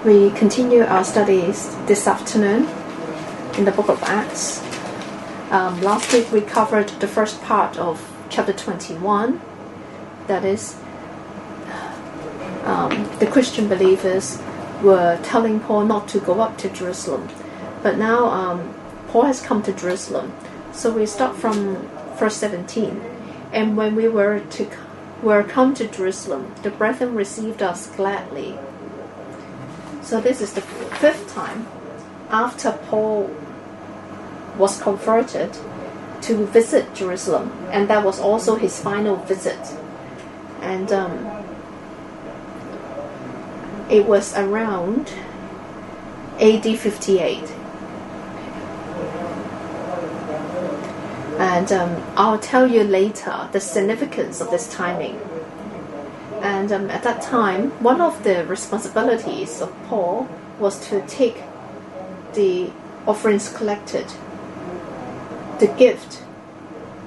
We continue our studies this afternoon in the book of Acts. Last week we covered the first part of chapter 21. That is, the Christian believers were telling Paul not to go up to Jerusalem. But now Paul has come to Jerusalem. So we start from verse 17. And when we were come to Jerusalem, the brethren received us gladly. So this is the fifth time after Paul was converted to visit Jerusalem, and that was also his final visit. And it was around AD 58. And I'll tell you later the significance of this timing. And at that time, one of the responsibilities of Paul was to take the offerings collected, the gift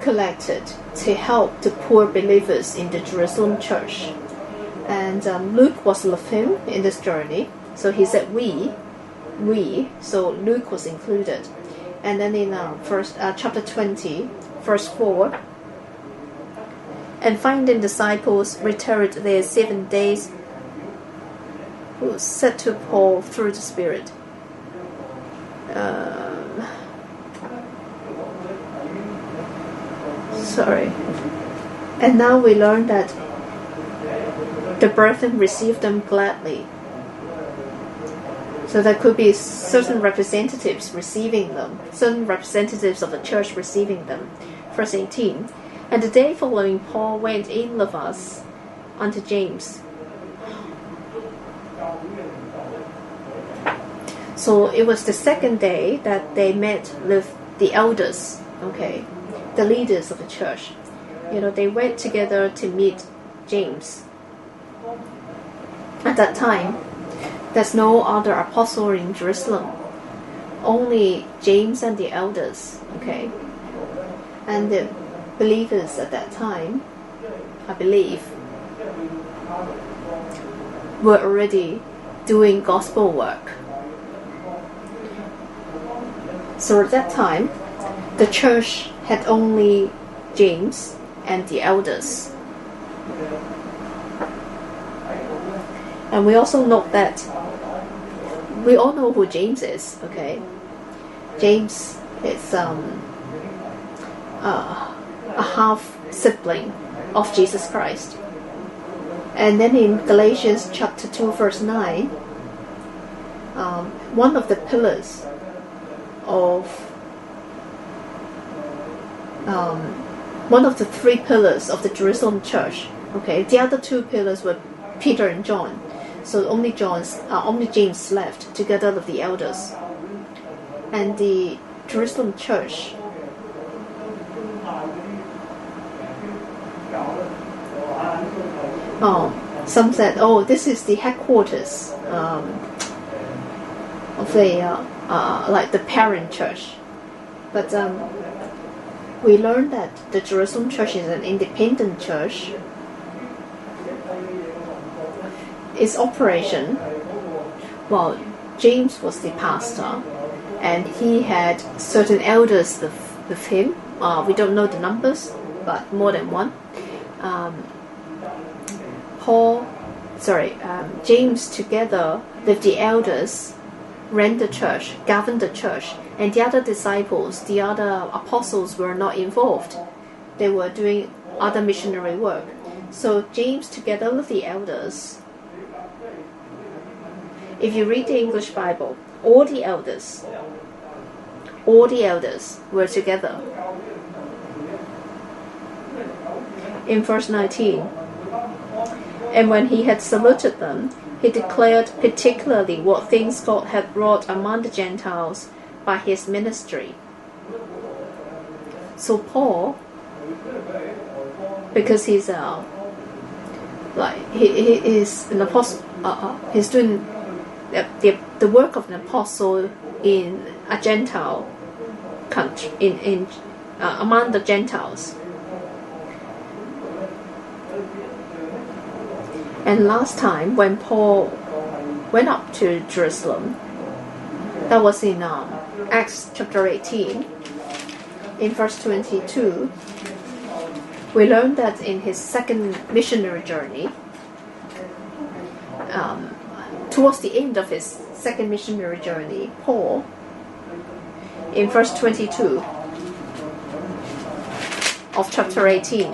collected, to help the poor believers in the Jerusalem church. And Luke was with him in this journey, so he said we, so Luke was included. And then in chapter 20, verse 4, and finding disciples returned there 7 days, who said to Paul through the Spirit, And now we learn that the brethren received them gladly. So there could be certain representatives receiving them, certain representatives of the church receiving them. Verse 18. And the day following, Paul went in with us unto James. So it was the second day that they met with the elders, the leaders of the church. They went together to meet James. At that time, there's no other apostle in Jerusalem. Only James and the elders, And the believers at that time, I believe, were already doing gospel work. So at that time, the church had only James and the elders. And we also note that we all know who James is, James is a half sibling of Jesus Christ. And then in Galatians chapter 2 verse 9, one of the pillars of one of the three pillars of the Jerusalem church, the other two pillars were Peter and John. So only James left together with the elders. And the Jerusalem church some said, this is the headquarters of the like the parent church. But we learned that the Jerusalem church is an independent church. Its operation, James was the pastor, and he had certain elders with him. We don't know the numbers, but more than one. James together with the elders ran the church, governed the church, and the other disciples, the other apostles were not involved. They were doing other missionary work. So James together with the elders, if you read the English Bible, all the elders were together. In verse 19, and when he had saluted them, he declared particularly what things God had wrought among the Gentiles by his ministry. So Paul, because he's he is an apostle, he's doing the work of an apostle in a Gentile country, in among the Gentiles. And last time when Paul went up to Jerusalem. That was in Acts chapter 18. In verse 22, we learn that in his second missionary journey, towards the end of his second missionary journey, Paul, in verse 22 of chapter 18,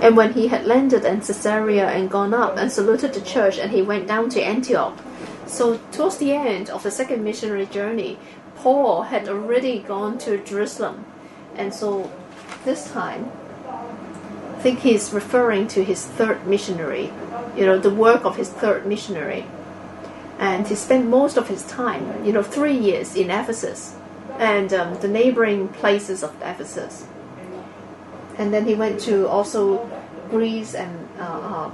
and when he had landed in Caesarea and gone up and saluted the church, and he went down to Antioch. So towards the end of the second missionary journey, Paul had already gone to Jerusalem. And so this time, I think he's referring to his third missionary, the work of his third missionary. And he spent most of his time, 3 years in Ephesus and the neighboring places of Ephesus. And then he went to also Greece and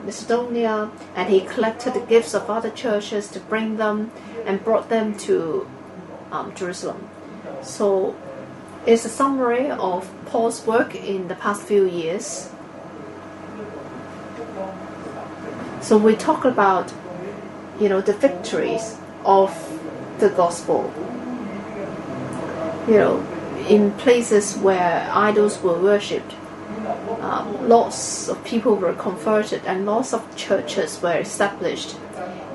Macedonia, and he collected the gifts of other churches to bring them and brought them to Jerusalem. So it's a summary of Paul's work in the past few years. So we talk about, the victories of the gospel. In places where idols were worshipped, lots of people were converted and lots of churches were established.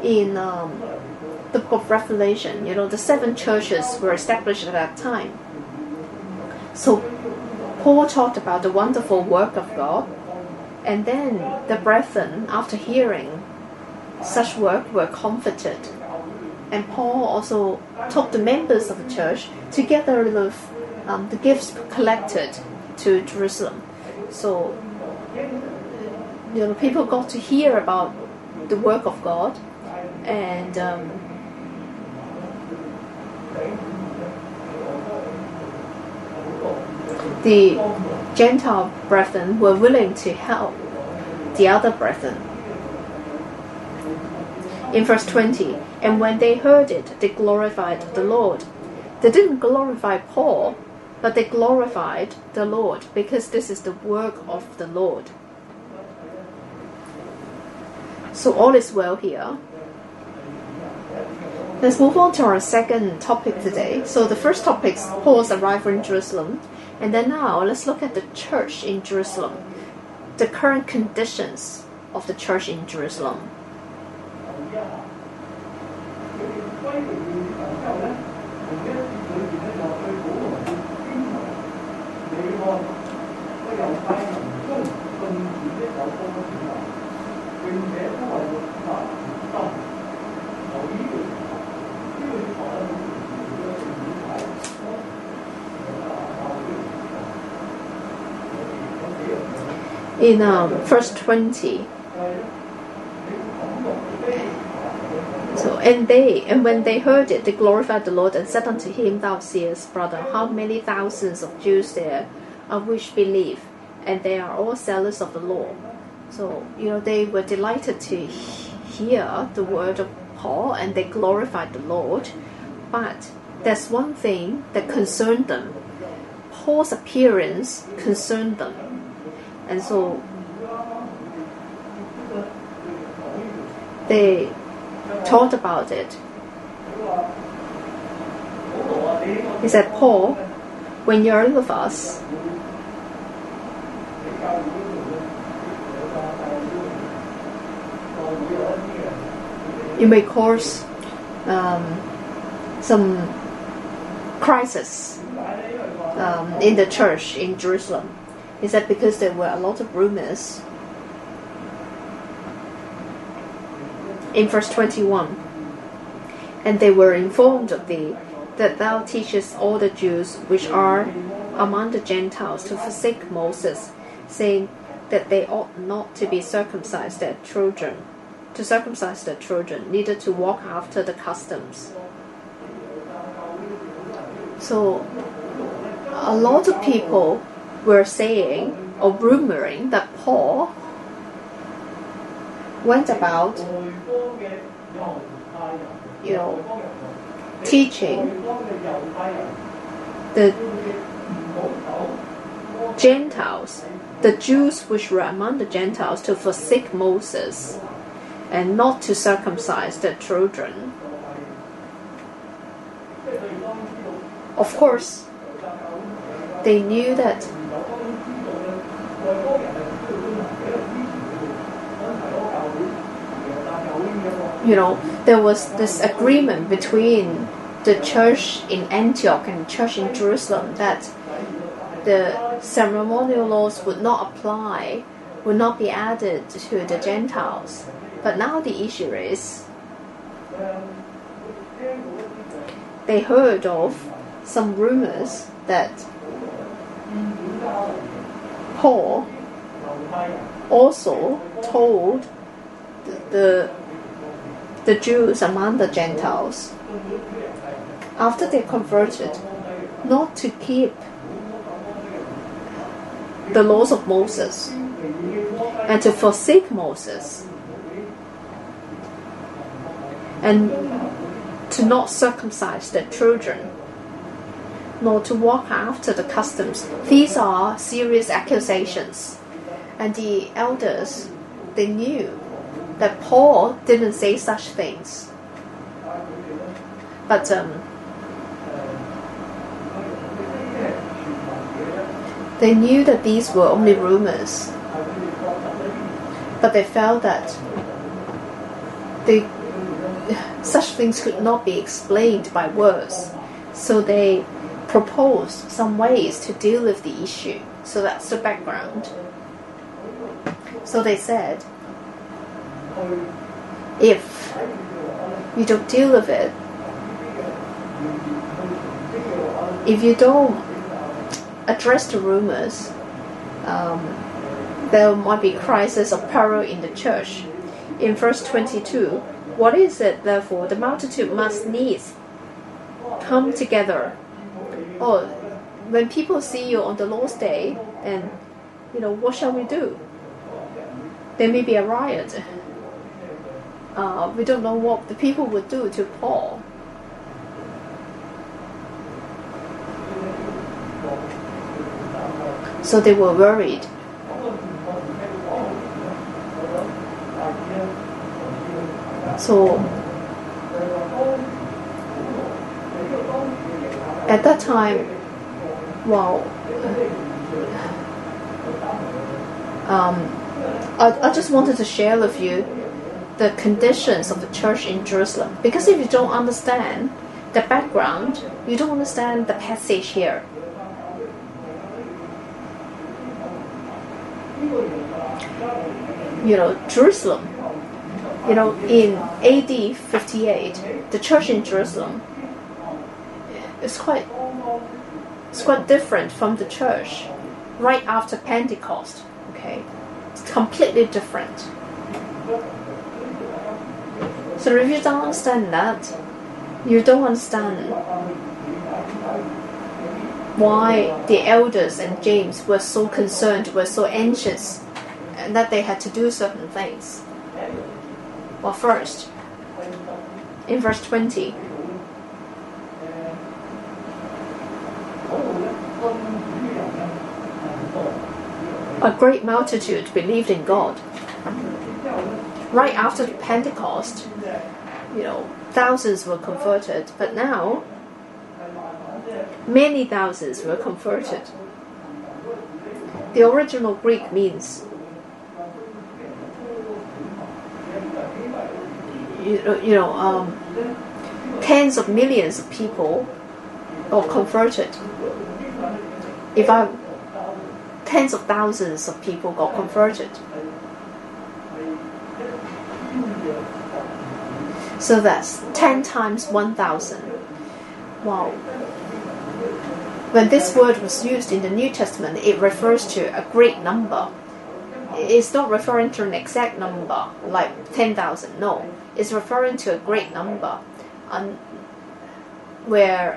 In the book of Revelation, the 7 churches were established at that time. So Paul talked about the wonderful work of God, and then the brethren, after hearing such work, were comforted. And Paul also took the members of the church together with the gifts collected to Jerusalem. So, people got to hear about the work of God, and the Gentile brethren were willing to help the other brethren. In verse 20, and when they heard it, they glorified the Lord. They didn't glorify Paul, but they glorified the Lord, because this is the work of the Lord. So all is well here. Let's move on to our second topic today. So the first topic is Paul's arrival in Jerusalem. And then now let's look at the church in Jerusalem, the current conditions of the church in Jerusalem. In verse 20, and when they heard it, they glorified the Lord and said unto him, Thou seest, brother, how many thousands of Jews there are which believe, and they are all zealous of the law. So, they were delighted to hear the word of Paul, and they glorified the Lord. But there's one thing that concerned them. Paul's appearance concerned them. And so they thought about it. He said, Paul, when you're with us, you may cause some crisis in the church in Jerusalem. He said because there were a lot of rumors. In verse 21, and they were informed of thee, that thou teachest all the Jews which are among the Gentiles to forsake Moses, saying that they ought not to be circumcised their children, neither to walk after the customs. So a lot of people were saying or rumoring that Paul went about, teaching Gentiles, the Jews which were among the Gentiles, to forsake Moses and not to circumcise their children. Of course, they knew that there was this agreement between the church in Antioch and the church in Jerusalem that the ceremonial laws would not apply, would not be added to the Gentiles. But now the issue is they heard of some rumors that Paul also told the Jews among the Gentiles, after they converted, not to keep the laws of Moses and to forsake Moses and to not circumcise their children, nor to walk after the customs. These are serious accusations. And the elders, they knew that Paul didn't say such things. But they knew that these were only rumors. But they felt that such things could not be explained by words. So they proposed some ways to deal with the issue. So that's the background. So they said, if you don't deal with it, if you don't address the rumors, there might be crisis of peril in the church. In verse 22, what is it, therefore? The multitude must needs come together. Or when people see you on the Lord's day, and what shall we do? There may be a riot. We don't know what the people would do to Paul. So they were worried. So at that time, I just wanted to share with you the conditions of the church in Jerusalem. Because if you don't understand the background, you don't understand the passage here. Jerusalem, in AD 58, the church in Jerusalem is quite different from the church right after Pentecost. Okay, it's completely different. So if you don't understand that, you don't understand why the elders and James were so concerned, were so anxious, and that they had to do certain things. Well, first, in verse 20, a great multitude believed in God. Right after Pentecost, thousands were converted, but now many thousands were converted. The original Greek means tens of millions of people are converted. Tens of thousands of people got converted. So that's 10 times 1,000. Wow. When this word was used in the New Testament, it refers to a great number. It's not referring to an exact number, like 10,000. No, it's referring to a great number, where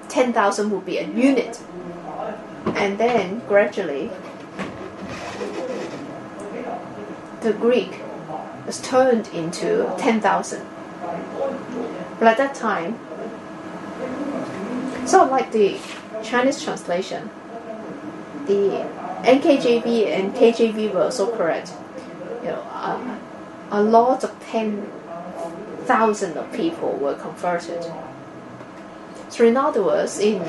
10,000 would be a unit. And then gradually, the Greek was turned into 10,000. But at that time, sort of like the Chinese translation, the NKJV and KJV were also correct. A lot of 10,000 of people were converted. So in other words, in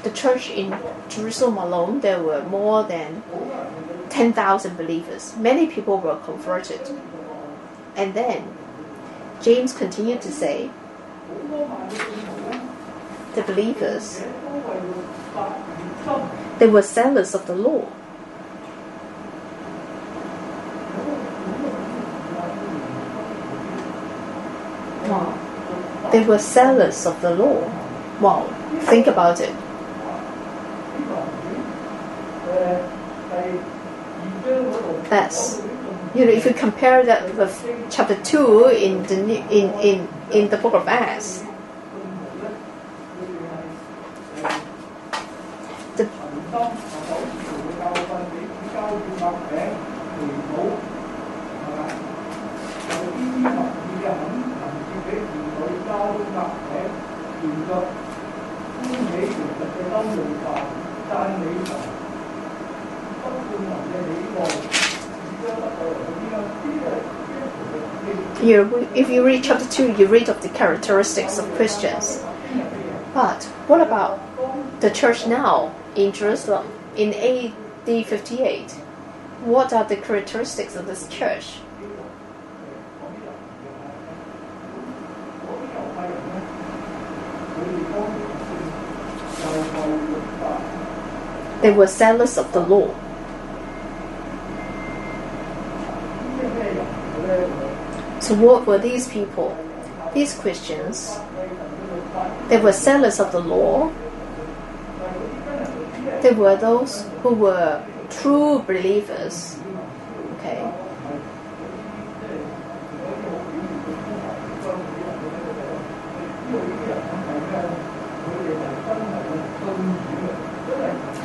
the church in Jerusalem alone, there were more than 10,000 believers. Many people were converted. And then James continued to say, the believers, they were zealous of the law. Wow. They were zealous of the law. Wow. Think about it. That's, if you compare that with chapter 2 in the book of Acts, if you read chapter 2, you read of the characteristics of Christians. But what about the church now in Jerusalem in AD 58? What are the characteristics of this church? They were zealous of the law. So what were these people? These Christians, they were zealous of the law. They were those who were true believers. Okay.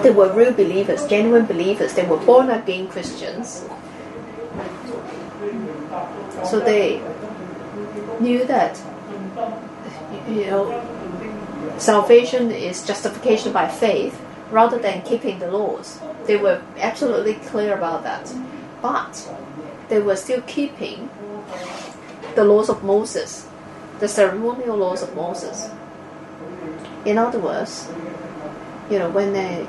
They were real believers, genuine believers. They were born again Christians. So they knew that, salvation is justification by faith rather than keeping the laws. They were absolutely clear about that. But they were still keeping the laws of Moses, the ceremonial laws of Moses. In other words, when they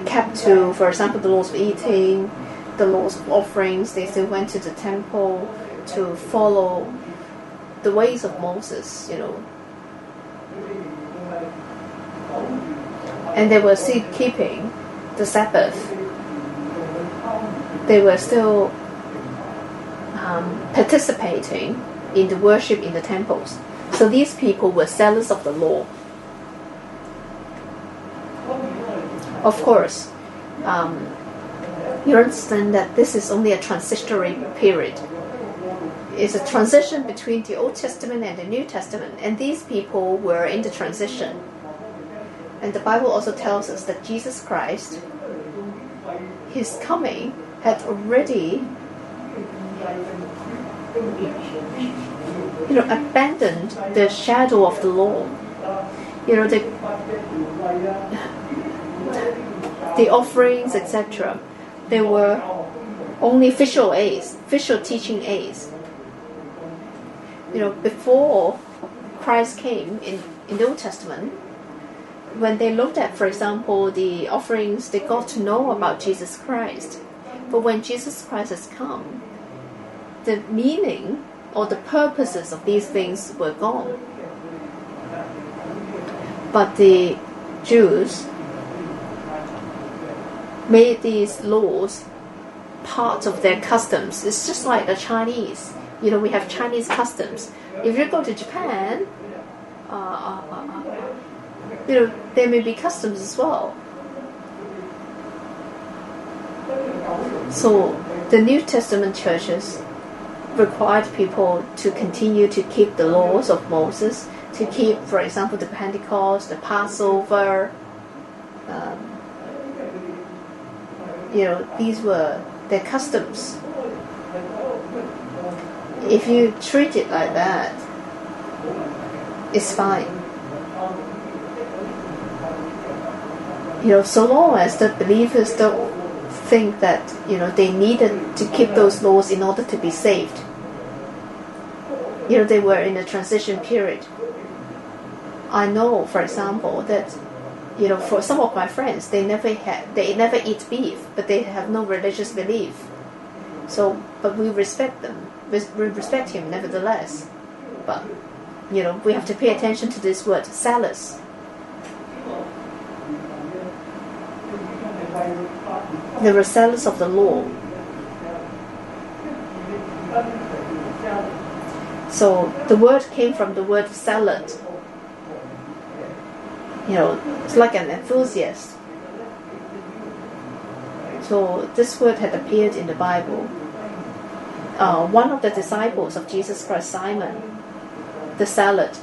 kept to, for example, the laws of eating, the laws of offerings, they still went to the temple to follow the ways of Moses, And they were still keeping the Sabbath. They were still participating in the worship in the temples. So these people were zealous of the law. Of course, you understand that this is only a transitory period. It's a transition between the Old Testament and the New Testament, and these people were in the transition. And the Bible also tells us that Jesus Christ, His coming, had already abandoned the shadow of the law. The offerings, etc. They were only visual aids, visual teaching aids. Before Christ came in the Old Testament, when they looked at, for example, the offerings, they got to know about Jesus Christ. But when Jesus Christ has come, the meaning or the purposes of these things were gone. But the Jews made these laws part of their customs. It's just like the Chinese. We have Chinese customs. If you go to Japan, there may be customs as well. So the New Testament churches required people to continue to keep the laws of Moses, to keep, for example, the Pentecost, the Passover. These were their customs. If you treat it like that, it's fine. So long as the believers don't think that, they needed to keep those laws in order to be saved. They were in a transition period. I know, for example, that, for some of my friends, they never eat beef, but they have no religious belief. But we respect them. We respect him nevertheless. But, we have to pay attention to this word, zealous. They were zealous of the law. So the word came from the word zealot. It's like an enthusiast. So this word had appeared in the Bible. One of the disciples of Jesus Christ, Simon the Zealot.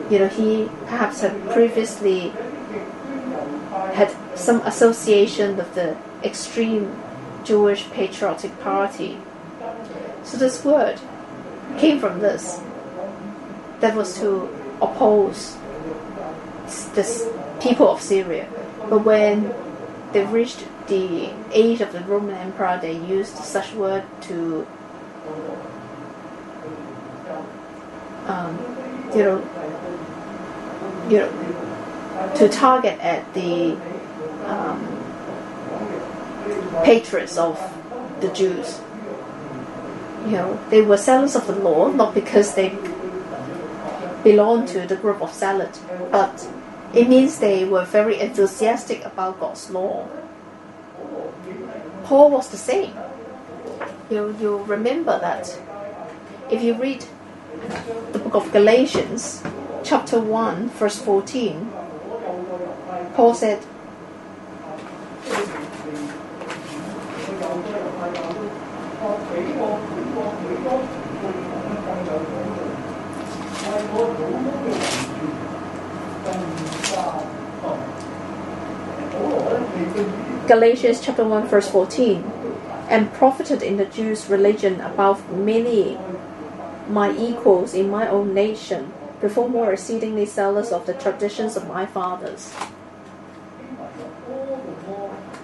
He perhaps had previously had some association with the extreme Jewish patriotic party. So this word came from this. That was to oppose this people of Syria. But when they reached the age of the Roman Empire, they used such word to to target at the patriots of the Jews. They were zealous of the law, not because they belonged to the group of zealots, but it means they were very enthusiastic about God's law. Paul was the same. You remember that if you read the book of Galatians, chapter 1, verse 14, Paul said, Galatians chapter 1 verse 14, and profited in the Jews' religion above many my equals in my own nation, before more exceedingly zealous of the traditions of my fathers.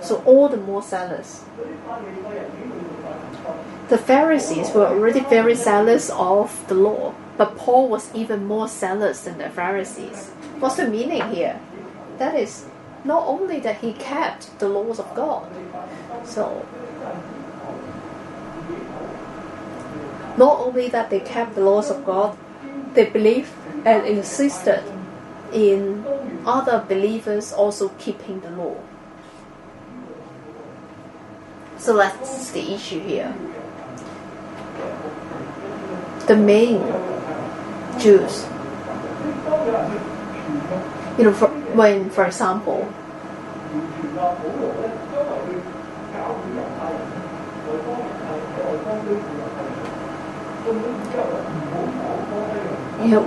So all the more zealous. The Pharisees were already very zealous of the law, but Paul was even more zealous than the Pharisees. What's the meaning here? That is, not only that he kept the laws of God, so not only that they kept the laws of God, they believed and insisted in other believers also keeping the law. So that's the issue here. The main Jews, for example,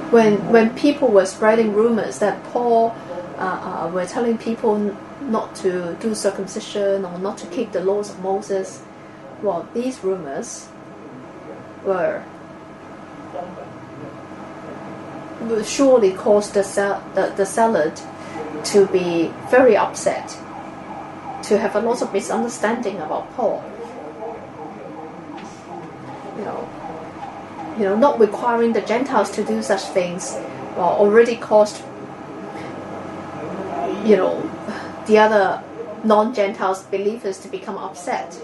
when people were spreading rumors that Paul were telling people not to do circumcision or not to keep the laws of Moses, well, these rumors were surely caused the zealot to be very upset, to have a lot of misunderstanding about Paul. Not requiring the Gentiles to do such things, already caused, the other non-Gentiles believers to become upset.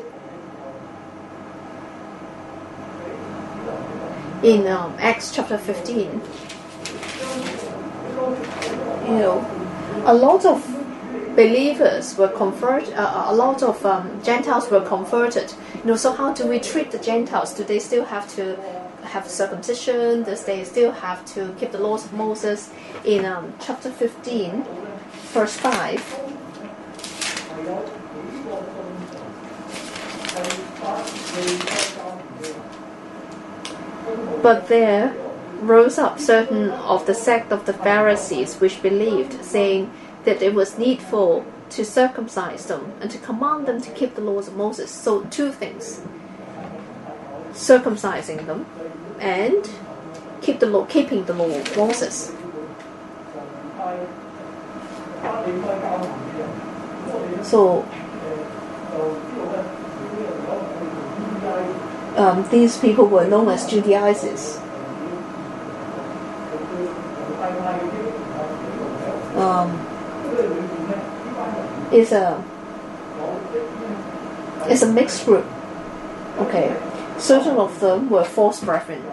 In Acts chapter 15, a lot of believers were converted, a lot of Gentiles were converted. So how do we treat the Gentiles? Do they still have to have circumcision? Does they still have to keep the laws of Moses? In chapter 15, verse 5, but there rose up certain of the sect of the Pharisees which believed, saying that it was needful to circumcise them and to command them to keep the laws of Moses. So two things: circumcising them and keeping the law of Moses. So these people were known as Judaizers. It's a mixed group. Okay, certain of them were false brethren.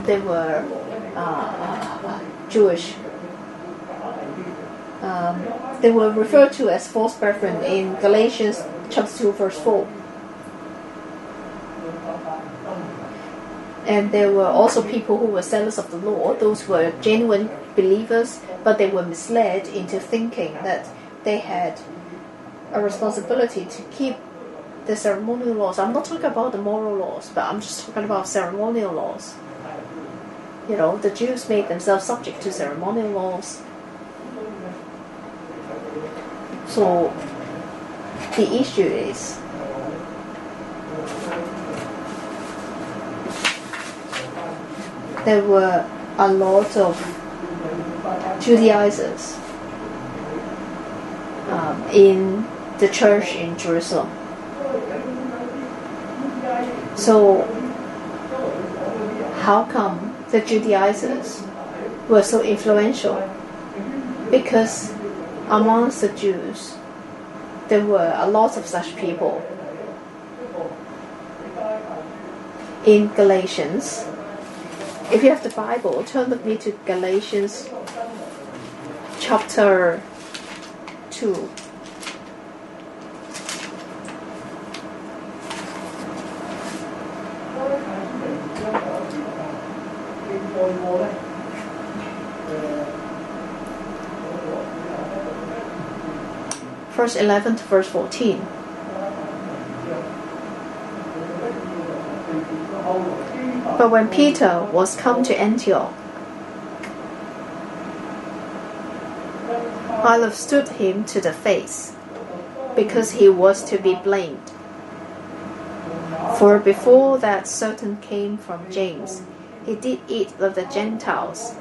They were Jewish. They were referred to as false brethren in Galatians chapter 2 verse 4. And there were also people who were zealous of the law. Those were genuine believers, but they were misled into thinking that they had a responsibility to keep the ceremonial laws. I'm not talking about the moral laws, but I'm just talking about ceremonial laws. You know, the Jews made themselves subject to ceremonial laws. So the issue is there were a lot of Judaizers in the church in Jerusalem. So how come the Judaizers were so influential? Because amongst the Jews, there were a lot of such people. In Galatians, if you have the Bible, turn with me to Galatians chapter 2. Verse 11 to verse 14. But when Peter was come to Antioch, Pilate stood him to the face, because he was to be blamed. For before that certain came from James, he did eat with the Gentiles.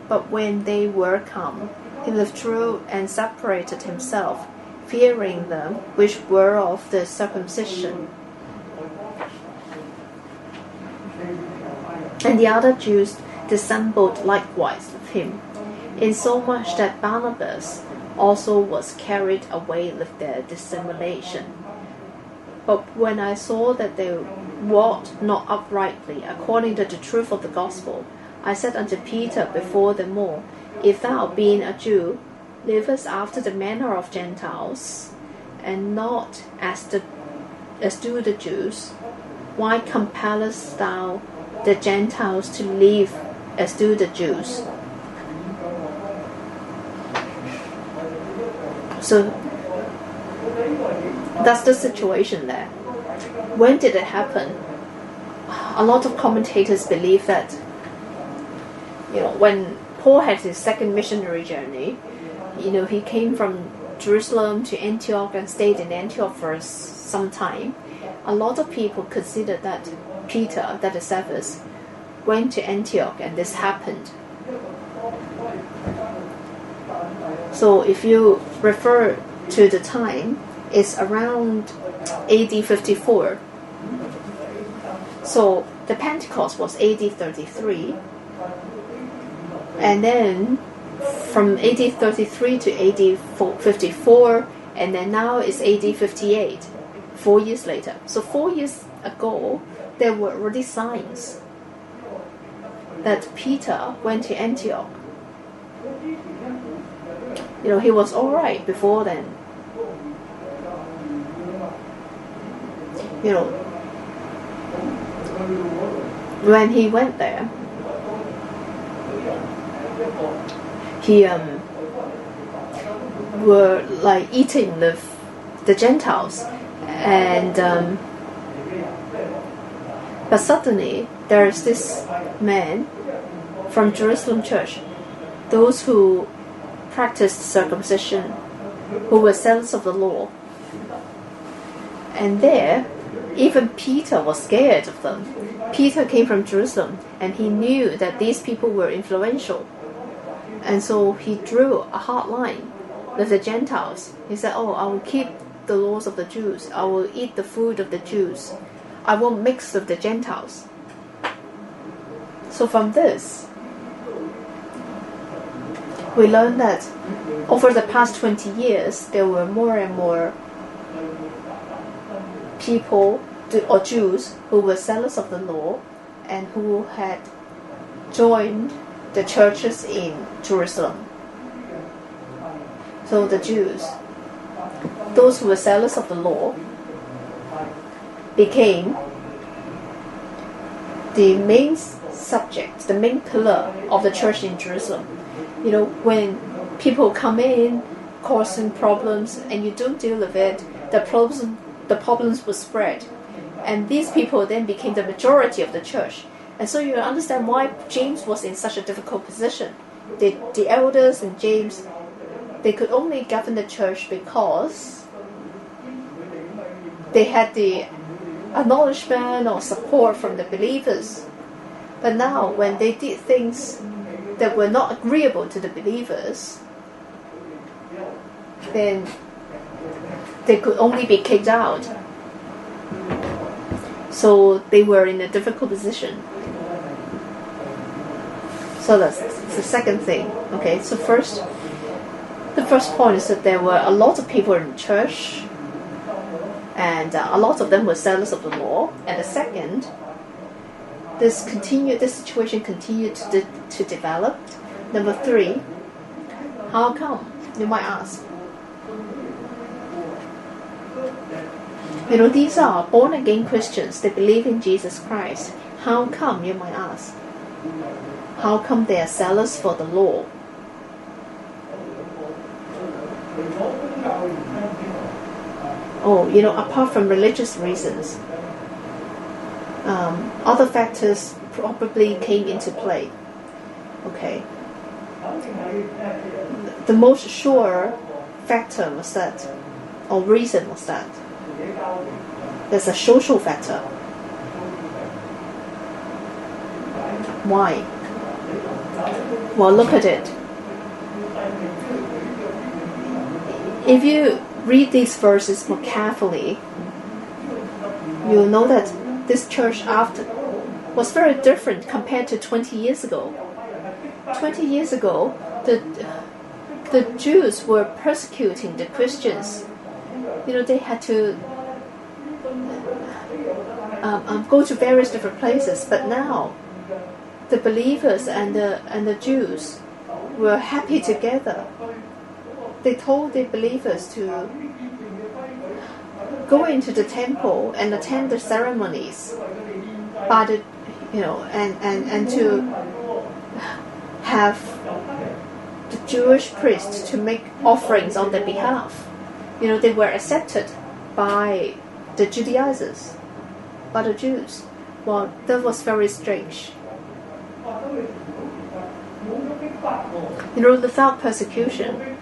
But when they were come, he withdrew and separated himself, fearing them which were of the circumcision. And the other Jews dissembled likewise with him, insomuch that Barnabas also was carried away with their dissimulation. But when I saw that they walked not uprightly according to the truth of the gospel, I said unto Peter before them all, If thou, being a Jew, livest after the manner of Gentiles, and not as do the Jews, why compellest thou the Gentiles to live as do the Jews? So that's the situation there. When did it happen? A lot of commentators believe that, when Paul had his second missionary journey, he came from Jerusalem to Antioch and stayed in Antioch for some time. A lot of people consider that Peter, that is Cephas, went to Antioch and this happened. So if you refer to the time, it's around AD 54. So the Pentecost was AD 33. And then from AD 33 to AD 54, and then now it's AD 58, 4 years later. So 4 years ago, there were already signs that Peter went to Antioch. He was all right before then. When he went there, he were like eating with the Gentiles, and but suddenly there is this man from Jerusalem church, those who practiced circumcision, who were zealous of the law, and there even Peter was scared of them. Peter came from Jerusalem, and he knew that these people were influential. And so he drew a hard line with the Gentiles. He said, oh, I will keep the laws of the Jews. I will eat the food of the Jews. I won't mix with the Gentiles. So from this, we learn that over the past 20 years, there were more and more people or Jews who were zealous of the law and who had joined the churches in Jerusalem. So the Jews, those who were zealous of the law, became the main subject, the main pillar of the church in Jerusalem. You know, when people come in causing problems and you don't deal with it, the problems will spread. And these people then became the majority of the church. And so you understand why James was in such a difficult position. The elders and James, they could only govern the church because they had the acknowledgement or support from the believers. But now, when they did things that were not agreeable to the believers, then they could only be kicked out. So they were in a difficult position. So that's the second thing. Okay, so the first point is that there were a lot of people in church, and a lot of them were zealous of the law. And the second, this situation continued to develop. Number three, how come? You might ask. You know, these are born-again Christians. They believe in Jesus Christ. How come, you might ask? How come they are zealous for the law? Oh, you know, apart from religious reasons, other factors probably came into play. Okay. The most sure factor was that, or reason was that, there's a social factor. Why? Well, look at it. If you read these verses more carefully, you'll know that this church after was very different compared to 20 years ago. 20 years ago, the Jews were persecuting the Christians. You know, they had to go to various different places. But now, the believers and the Jews were happy together. They told the believers to go into the temple and attend the ceremonies, by the, you know, and to have the Jewish priests to make offerings on their behalf. You know, they were accepted by the Judaizers, by the Jews. Well, that was very strange. You know, without persecution,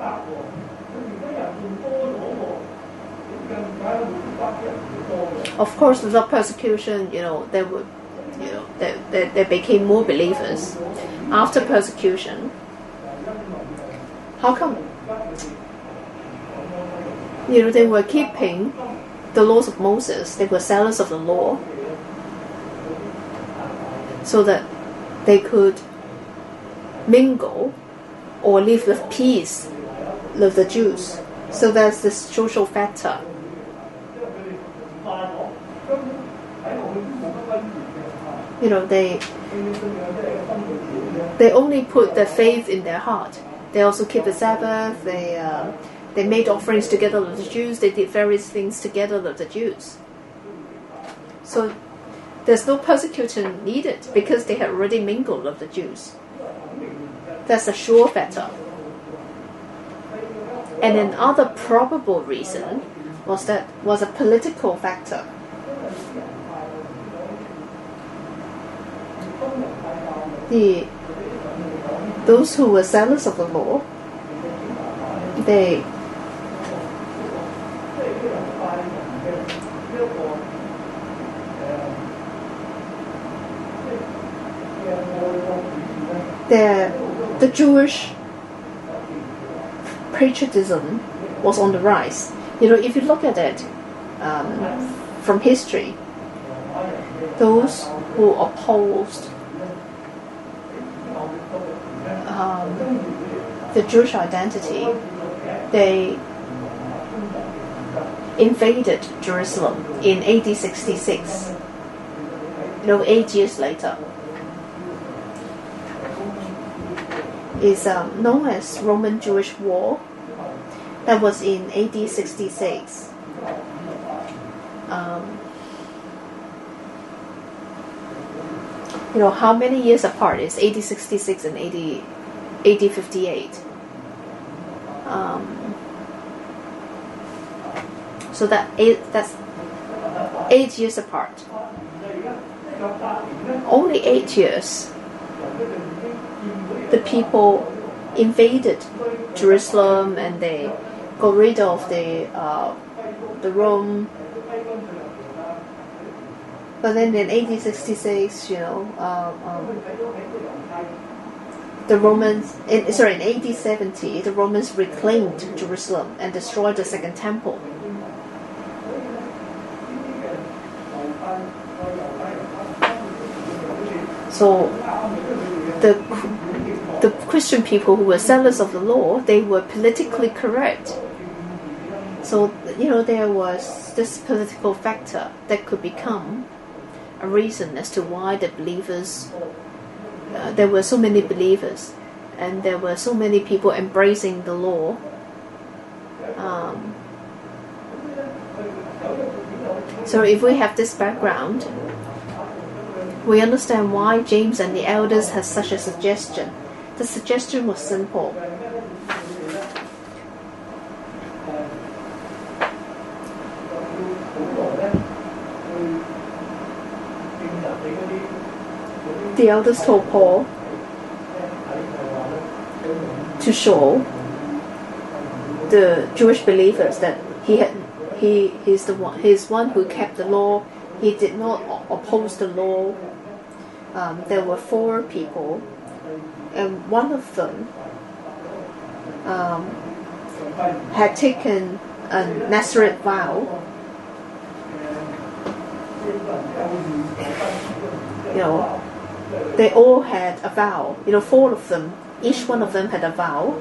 of course, without persecution, you know, they would, you know, they became more believers. After persecution, how come? You know, they were keeping the laws of Moses. They were zealous of the law, so that they could mingle or live with peace with the Jews. So there's this social factor. You know, they only put their faith in their heart. They also keep the Sabbath. They made offerings together with the Jews. They did various things together with the Jews. So there's no persecution needed because they had already mingled with the Jews. That's a sure factor. And another probable reason was a political factor. Those who were zealous of the law, the Jewish patriotism was on the rise. If you look at it from history, those who opposed the Jewish identity, they invaded Jerusalem in AD 66, 8 years later. Is known as Roman-Jewish War. That was in AD 66. How many years apart is AD 66 and AD 58? So that's 8 years apart. Only 8 years. The people invaded Jerusalem and they got rid of the Rome. But then in AD 66, the Romans, in AD 70, the Romans reclaimed Jerusalem and destroyed the Second Temple. So the Christian people who were zealous of the law, they were politically correct. So, there was this political factor that could become a reason as to why the believers, there were so many believers and there were so many people embracing the law. So if we have this background, we understand why James and the elders had such a suggestion. The suggestion was simple. The elders told Paul to show the Jewish believers that he's one who kept the law. He did not oppose the law. There were 4 people, and one of them had taken a Nazareth vow. They all had a vow. 4 of them, each one of them had a vow.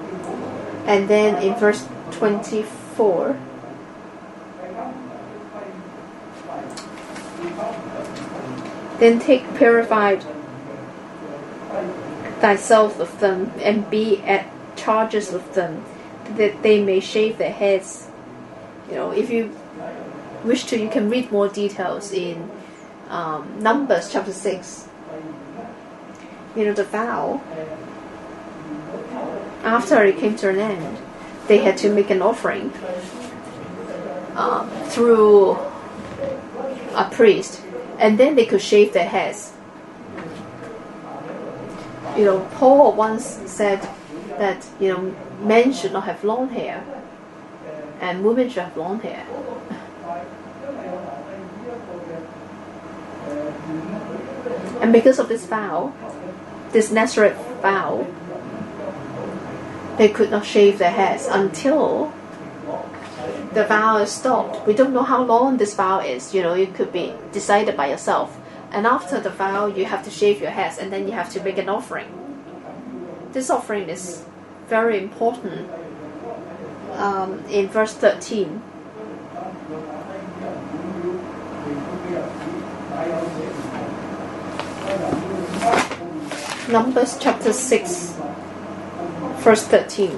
And then in verse 24, then take purified thyself of them, and be at charges with them, that they may shave their heads. If you wish to, you can read more details in Numbers chapter 6. The vow, after it came to an end, they had to make an offering through a priest, and then they could shave their heads. Paul once said that men should not have long hair and women should have long hair. And because of this vow, this Nazareth vow, they could not shave their heads until the vow is stopped. We don't know how long this vow is. It could be decided by yourself. And after the vow, you have to shave your heads, and then you have to make an offering. This offering is very important. In verse 13, Numbers chapter 6, verse 13.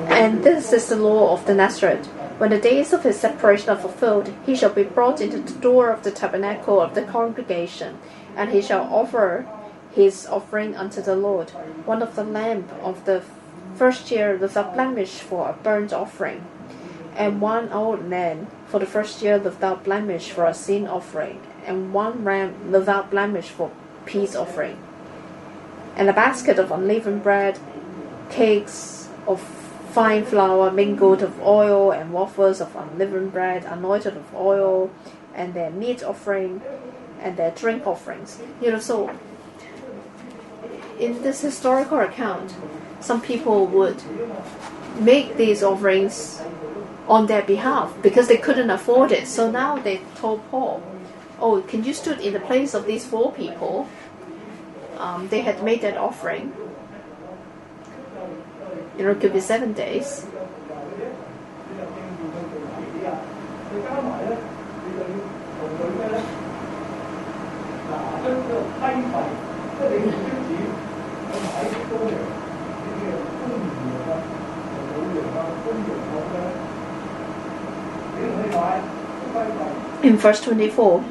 And this is the law of the Nazarite. When the days of his separation are fulfilled, he shall be brought into the door of the tabernacle of the congregation, and he shall offer his offering unto the Lord, one of the lamb of the first year without blemish for a burnt offering, and one old lamb for the first year without blemish for a sin offering, and one ram without blemish for peace offering, and a basket of unleavened bread, cakes of fine flour mingled of oil, and wafers of unleavened bread anointed with oil, and their meat offering, and their drink offerings. So in this historical account, some people would make these offerings on their behalf because they couldn't afford it. So now they told Paul, "Oh, can you stood in the place of these 4 people?" They had made that offering. It could be 7 days. In verse 24,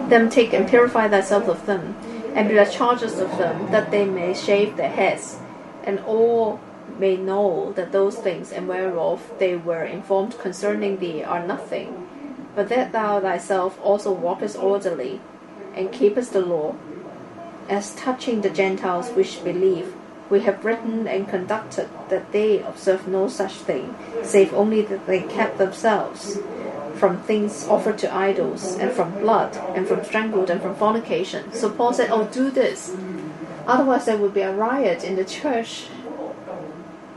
"Them take and purify thyself of them, and be the charges of them, that they may shave their heads, and all may know that those things, and whereof they were informed concerning thee, are nothing, but that thou thyself also walkest orderly, and keepest the law. As touching the Gentiles which believe, we have written and conducted that they observe no such thing, save only that they kept themselves from things offered to idols, and from blood, and from strangled, and from fornication." So Paul said, "Oh, do this. Otherwise there would be a riot in the church."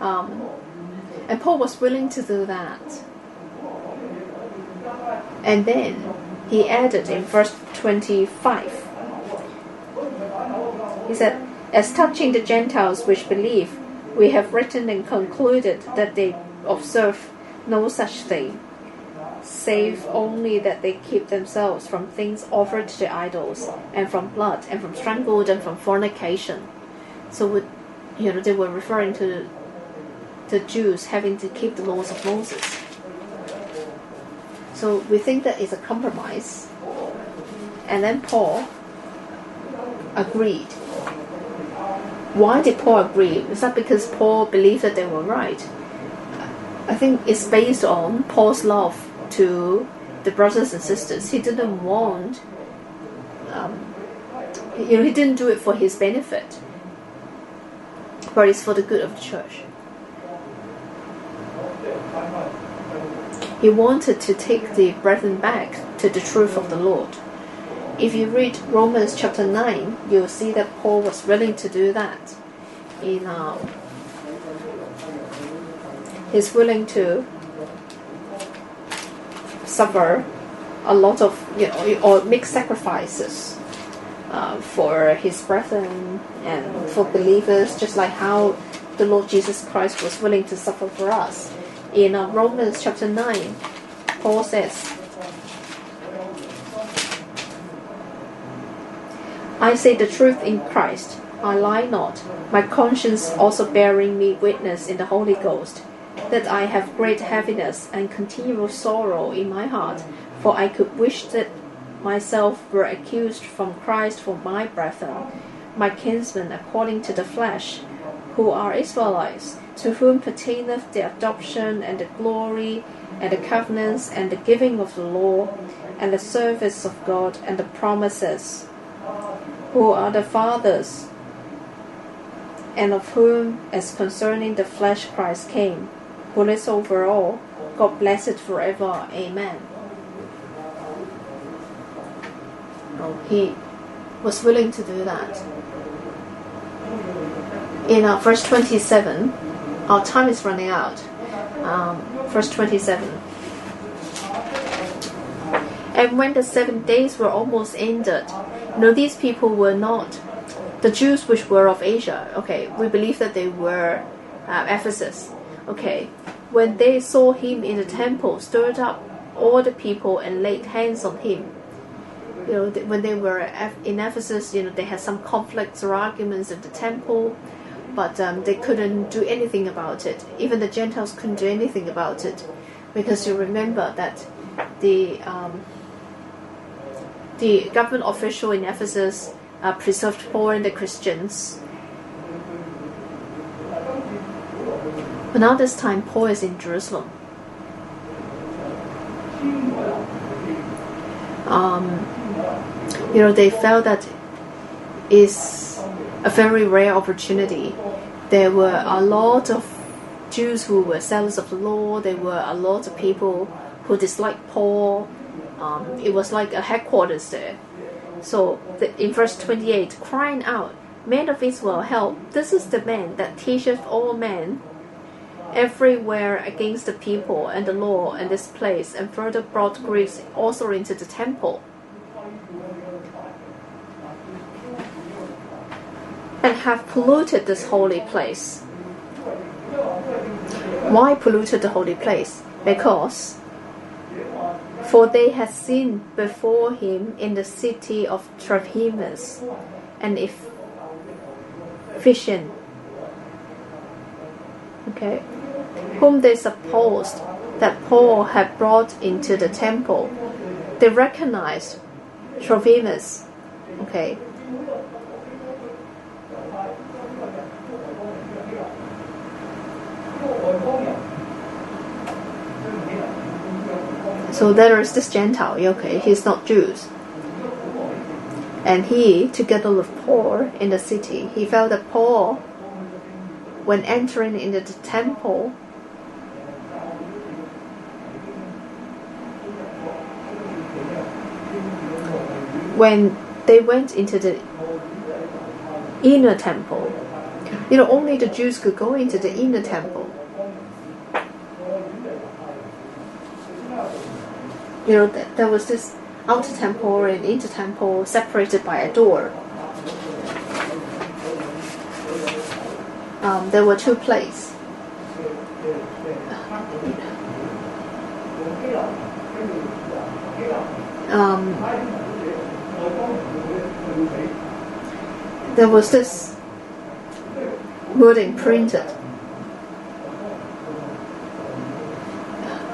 And Paul was willing to do that. And then he added in verse 25, he said, "As touching the Gentiles which believe, we have written and concluded that they observe no such thing, save only that they keep themselves from things offered to idols, and from blood, and from strangled, and from fornication." So they were referring to the Jews having to keep the laws of Moses. So we think that it's a compromise. And then Paul agreed. Why did Paul agree? Is that because Paul believed that they were right? I think it's based on Paul's love to the brothers and sisters. He didn't want, he didn't do it for his benefit, but it's for the good of the church. He wanted to take the brethren back to the truth of the Lord. If you read Romans chapter 9, you'll see that Paul was willing to do that. He's willing to suffer a lot of, or make sacrifices for his brethren and for believers, just like how the Lord Jesus Christ was willing to suffer for us. In Romans chapter 9, Paul says, "I say the truth in Christ, I lie not, my conscience also bearing me witness in the Holy Ghost, that I have great heaviness and continual sorrow in my heart, for I could wish that myself were accused from Christ for my brethren, my kinsmen according to the flesh, who are Israelites, to whom pertaineth the adoption and the glory and the covenants and the giving of the law and the service of God and the promises, who are the fathers, and of whom, as concerning the flesh, Christ came, who is over all, God bless it forever. Amen." He was willing to do that. In verse 27, our time is running out. Verse 27. "And when the 7 days were almost ended," these people were not the Jews which were of Asia. Okay, we believe that they were Ephesus. Okay, when they saw him in the temple, stirred up all the people and laid hands on him. When they were in Ephesus, they had some conflicts or arguments in the temple, but they couldn't do anything about it. Even the Gentiles couldn't do anything about it, because you remember that the government official in Ephesus preserved Paul and the Christians. But now this time Paul is in Jerusalem. They felt that it's a very rare opportunity. There were a lot of Jews who were zealous of the law. There were a lot of people who disliked Paul. It was like a headquarters there. So in verse 28, crying out, "Men of Israel, help! This is the man that teacheth all men everywhere against the people and the law and this place, and further brought Greeks also into the temple, and have polluted this holy place." Why polluted the holy place? Because for they had sinned before him in the city of Trophimus and Ephesus, whom they supposed that Paul had brought into the temple. They recognized Trophimus. So there is this Gentile, he's not Jews. And he, together with Paul in the city, he felt that Paul, when entering into the temple, when they went into the inner temple, only the Jews could go into the inner temple. There was this outer temple and inner temple separated by a door. There were two places. There was this wording printed.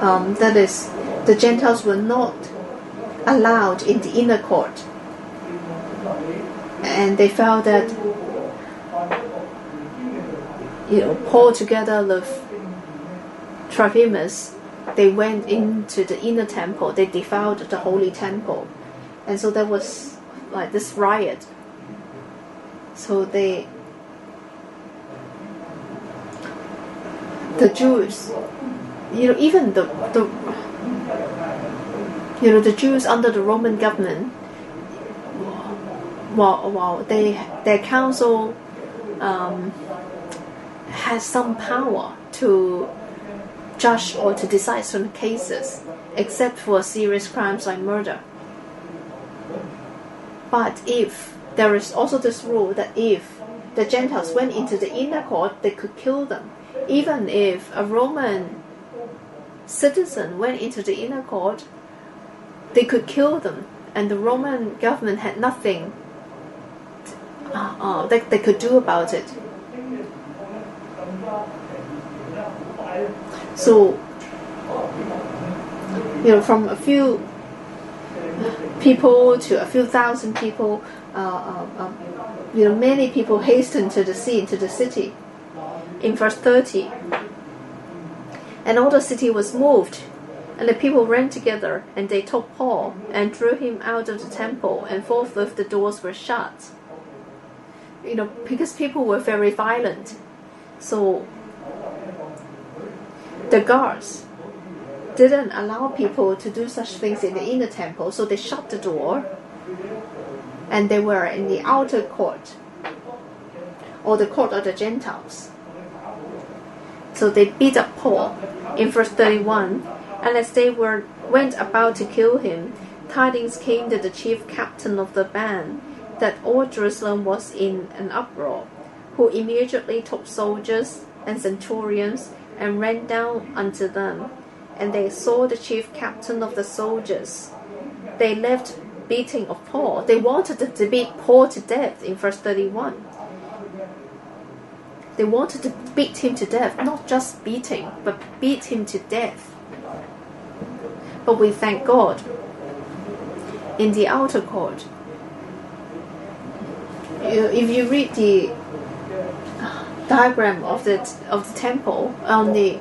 That is, the Gentiles were not allowed in the inner court. And they felt that, Paul together with Trophimus, they went into the inner temple. They defiled the holy temple. And so there was like this riot. So the Jews, even the Jews under the Roman government, while their council has some power to judge or to decide certain cases, except for serious crimes like murder. But if there is also this rule that if the Gentiles went into the inner court, they could kill them. Even if a Roman citizen went into the inner court, they could kill them, and the Roman government had nothing that they could do about it. So, from a few people to a few thousand people, many people hastened to the city. In verse 30, and all the city was moved, and the people ran together, and they took Paul and drew him out of the temple, and forthwith the doors were shut. Because people were very violent, so the guards didn't allow people to do such things in the inner temple, so they shut the door, and they were in the outer court, or the court of the Gentiles. So they beat up Paul. In verse 31, and as they went about to kill him, tidings came to the chief captain of the band that all Jerusalem was in an uproar, who immediately took soldiers and centurions and ran down unto them. And they saw the chief captain of the soldiers. They left beating of Paul. They wanted to beat Paul to death in verse 31. They wanted to beat him to death, not just beating, but beat him to death. But we thank God, in the outer court, if you read the diagram of the temple on the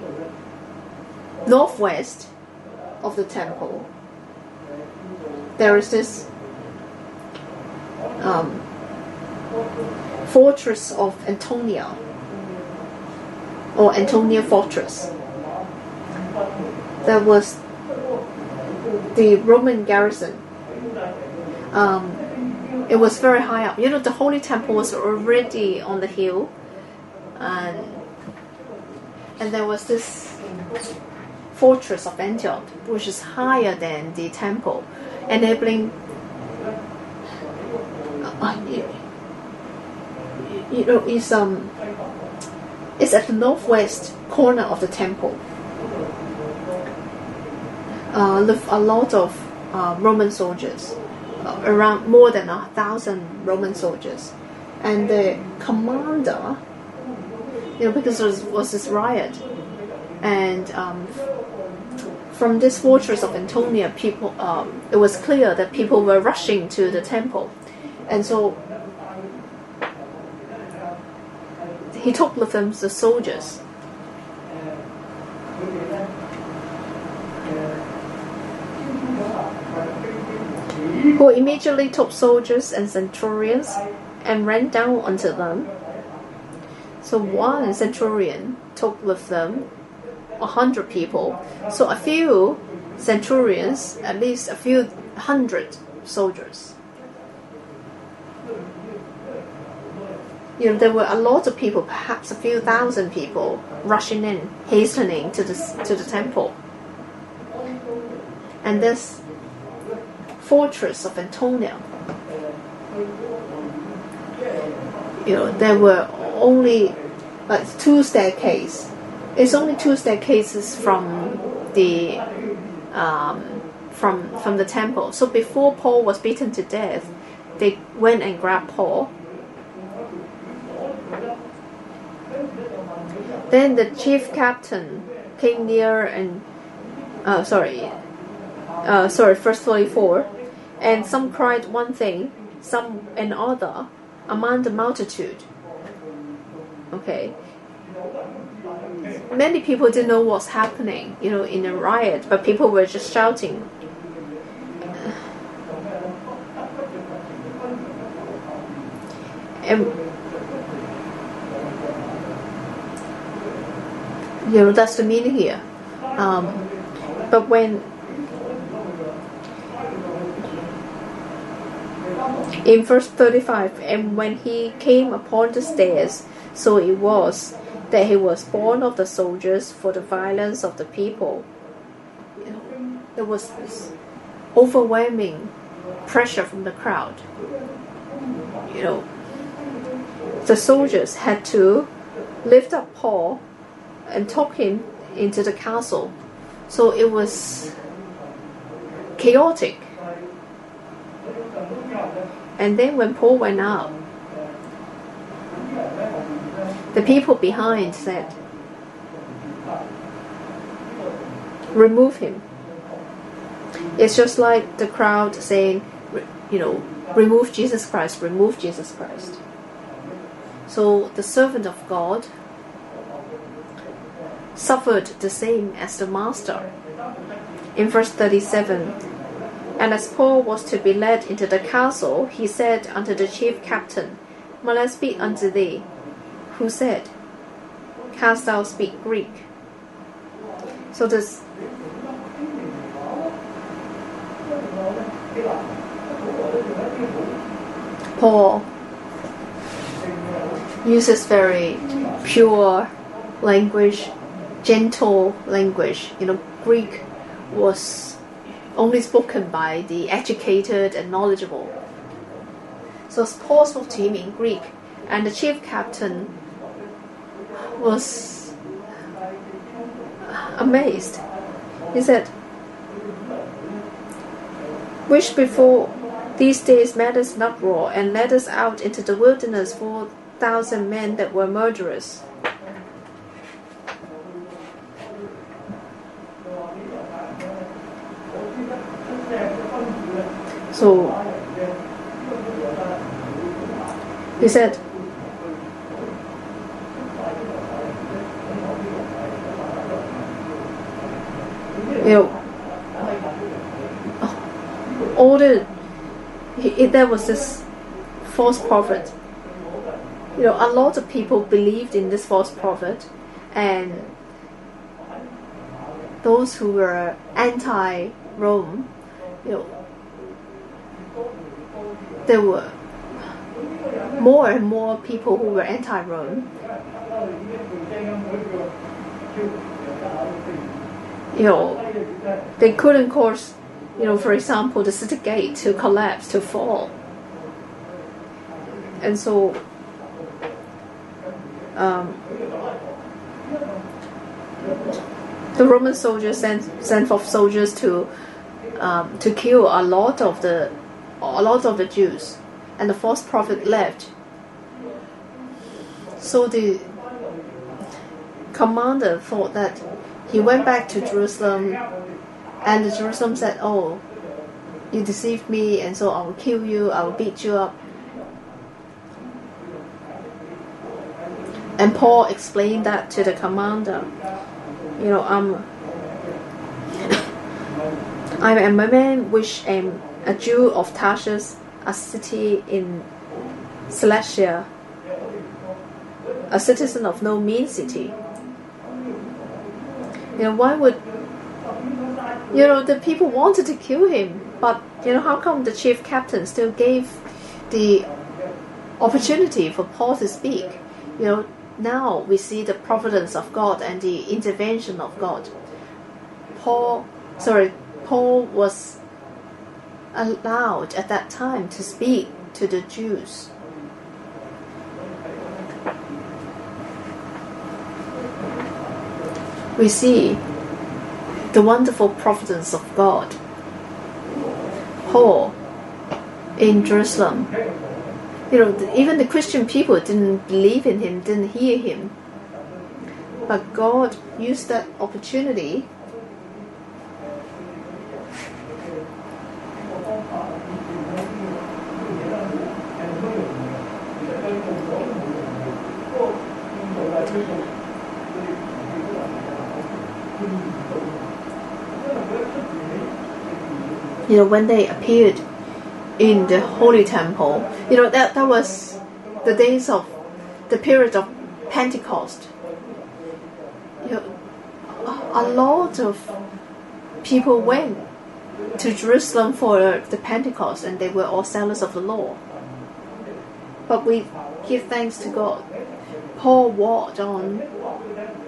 northwest of the temple, there is this fortress of Antonia, or Antonia Fortress. That was the Roman garrison. It was very high up. The Holy Temple was already on the hill, and there was this fortress of Antioch, which is higher than the temple, enabling it's at the northwest corner of the temple. Live a lot of Roman soldiers, around more than 1,000 Roman soldiers, and the commander, because there was this riot, and from this fortress of Antonia, people, it was clear that people were rushing to the temple, and so he took with him the soldiers. Who immediately took soldiers and centurions and ran down onto them. So one centurion took with them 100 people. So a few centurions, at least a few hundred soldiers. There were a lot of people, perhaps a few thousand people, rushing in, hastening to the temple. And this fortress of Antonia, there were only like 2 staircases. It's only 2 staircases from the from the temple. So before Paul was beaten to death, they went and grabbed Paul. Then the chief captain came near and verse 44. And some cried one thing, some another, among the multitude. Okay. Many people didn't know what's happening, in a riot, but people were just shouting. And that's the meaning here. But when in verse 35, and when he came upon the stairs, so it was that he was born of the soldiers for the violence of the people. There was this overwhelming pressure from the crowd. The soldiers had to lift up Paul and took him into the castle. So it was chaotic. And then when Paul went out, the people behind said, remove him. It's just like the crowd saying, remove Jesus Christ, remove Jesus Christ. So the servant of God suffered the same as the master. In verse 37, and as Paul was to be led into the castle, he said unto the chief captain, May I speak unto thee? Who said, Canst thou speak Greek? So this Paul uses very pure language, gentle language. Greek was only spoken by the educated and knowledgeable. So Paul spoke to him in Greek, and the chief captain was amazed. He said, Wish before these days made us an uproar, and led us out into the wilderness 4,000 men that were murderers. So he said, there was this false prophet. A lot of people believed in this false prophet, and those who were anti-Rome, there were more and more people who were anti-Rome. They couldn't cause, for example, the city gate to collapse, to fall. And so the Roman soldiers sent forth soldiers to kill a lot of the Jews, and the false prophet left. So the commander thought that he went back to Jerusalem, and the Jerusalem said, "Oh, you deceived me, and so I will kill you, I will beat you up." And Paul explained that to the commander. I am a man which am a Jew of Tarsus, a city in Cilicia, a citizen of no mean city. Why would the people wanted to kill him, but how come the chief captain still gave the opportunity for Paul to speak? Now we see the providence of God and the intervention of God. Paul was allowed at that time to speak to the Jews. We see the wonderful providence of God. Paul in Jerusalem, even the Christian people didn't believe in him, didn't hear him. But God used that opportunity when they appeared in the Holy Temple, that was the days of the period of Pentecost. A lot of people went to Jerusalem for the Pentecost, and they were all zealous of the law. But we give thanks to God. Paul walked on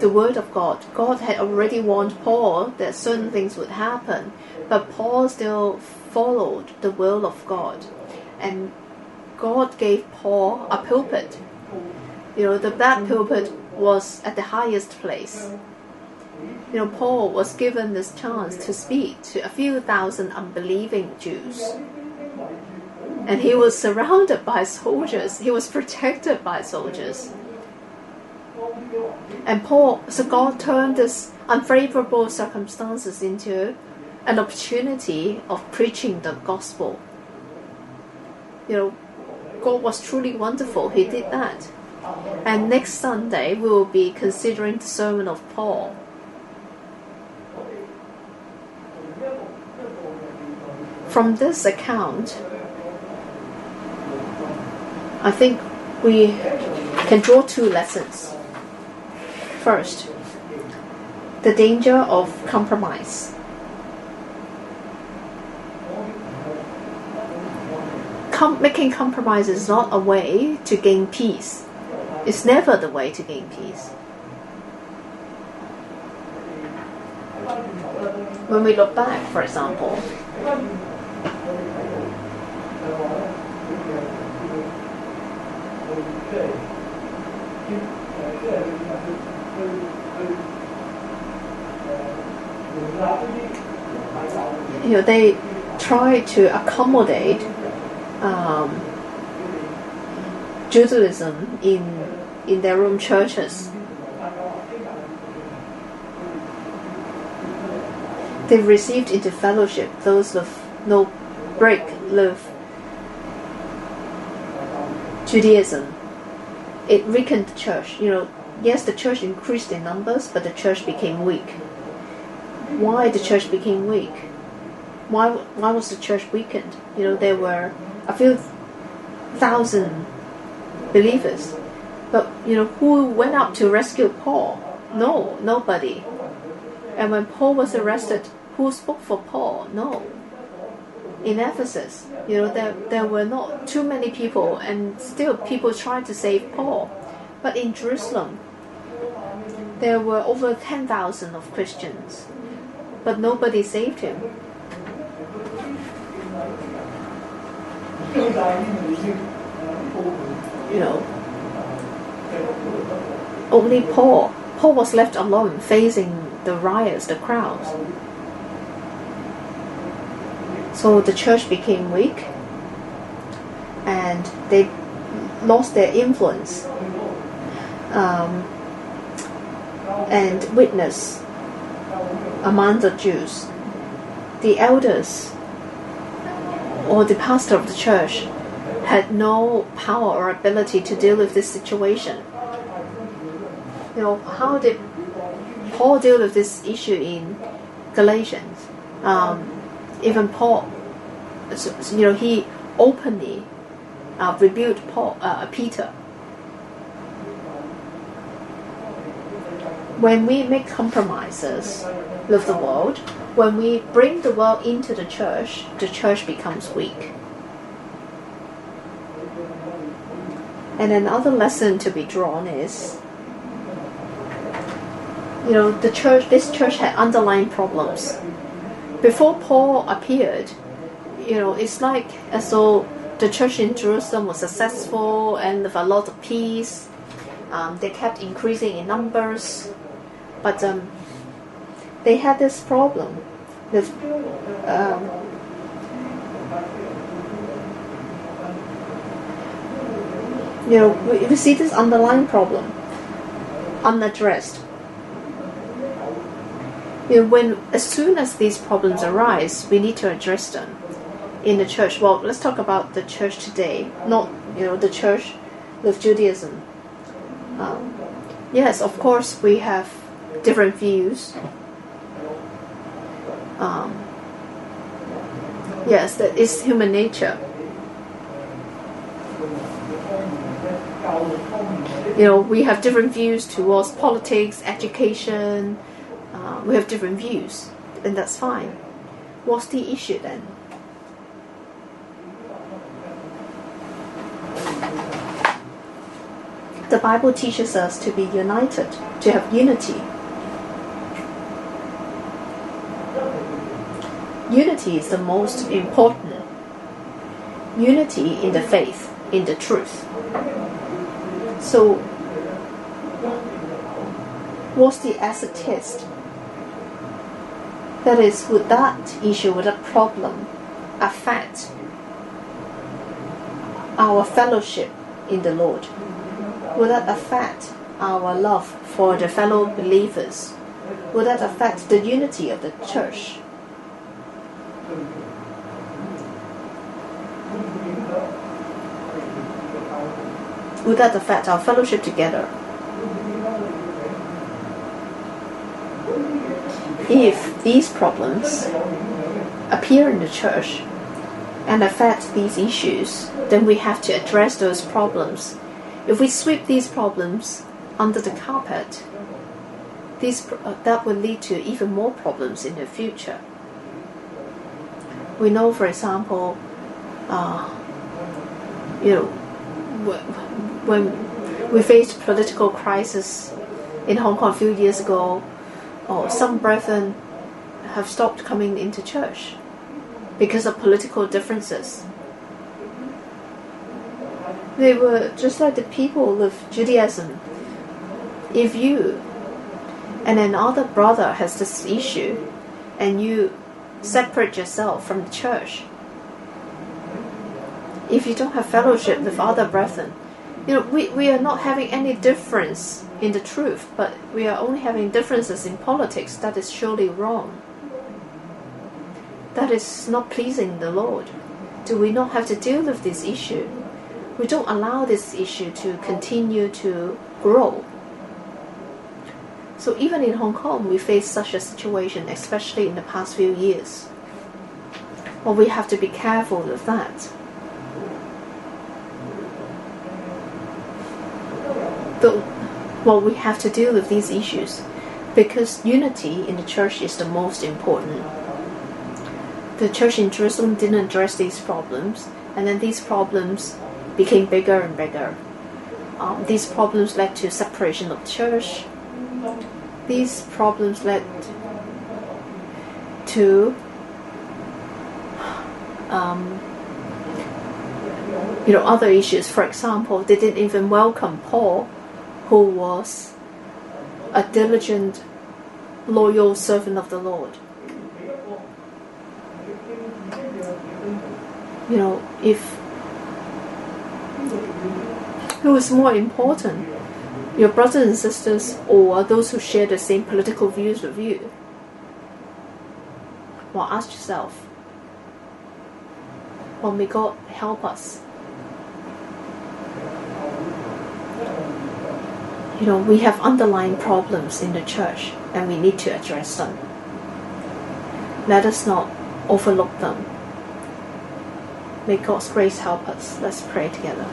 the word of God. God had already warned Paul that certain things would happen, but Paul still followed the will of God, and God gave Paul a pulpit. That pulpit was at the highest place. Paul was given this chance to speak to a few thousand unbelieving Jews, and he was surrounded by soldiers. He was protected by soldiers. And so God turned this unfavorable circumstances into an opportunity of preaching the gospel. God was truly wonderful. He did that. And next Sunday we will be considering the sermon of Paul. From this account, I think we can draw two lessons. First, the danger of compromise. Making compromises is not a way to gain peace. It's never the way to gain peace. When we look back, for example, they try to accommodate Judaism in their own churches. They received into fellowship those with no break with Judaism. It weakened the church. Yes, the church increased in numbers, but the church became weak. Why the church became weak? Why was the church weakened? There were a few thousand believers, but who went up to rescue Paul? No, nobody. And when Paul was arrested, who spoke for Paul? No. in Ephesus, there were not too many people, and still people tried to save Paul. But in Jerusalem, there were over 10,000 of Christians, but nobody saved him. Only Paul was left alone facing the riots, the crowds. So the church became weak, and they lost their influence and witness among the Jews. The elders or the pastor of the church had no power or ability to deal with this situation. How did Paul deal with this issue in Galatians? Even Paul, he openly rebuked Peter. When we make compromises with the world, when we bring the world into the church becomes weak. And another lesson to be drawn is, this church had underlying problems. Before Paul appeared, it's like as though the church in Jerusalem was successful and with a lot of peace. They kept increasing in numbers, but they had this problem with we see this underlying problem unaddressed. As soon as these problems arise, we need to address them in the church. Well, let's talk about the church today, not the church with Judaism. Yes, of course, we have different views. Yes, that is human nature. We have different views towards politics, education. We have different views, and that's fine. What's the issue then? The Bible teaches us to be united, to have unity. Unity is the most important. Unity in the faith, in the truth. So, what's the acid test? That is, would that issue, would that problem affect our fellowship in the Lord? Would that affect our love for the fellow believers? Would that affect the unity of the church? Would that affect our fellowship together? If these problems appear in the church and affect these issues, then we have to address those problems. If we sweep these problems under the carpet, that will lead to even more problems in the future. We know, for example, when we faced political crisis in Hong Kong a few years ago, some brethren have stopped coming into church because of political differences. They were just like the people with Judaism. If you and another brother has this issue and you separate yourself from the church, if you don't have fellowship with other brethren, we are not having any difference in the truth, but we are only having differences in politics. That is surely wrong. That is not pleasing the Lord. Do we not have to deal with this issue? We don't allow this issue to continue to grow. So even in Hong Kong, we face such a situation, especially in the past few years. Well, we have to be careful with that. But we have to deal with these issues because unity in the church is the most important. the church in Jerusalem didn't address these problems, and then these problems became bigger and bigger. These problems led to separation of the church. These problems led to other issues. For example, they didn't even welcome Paul, who was a diligent, loyal servant of the Lord. If it was more important, your brothers and sisters or those who share the same political views with you, well, ask yourself, well, may God help us. We have underlying problems in the church and we need to address them. Let us not overlook them. May God's grace help us. Let's pray together.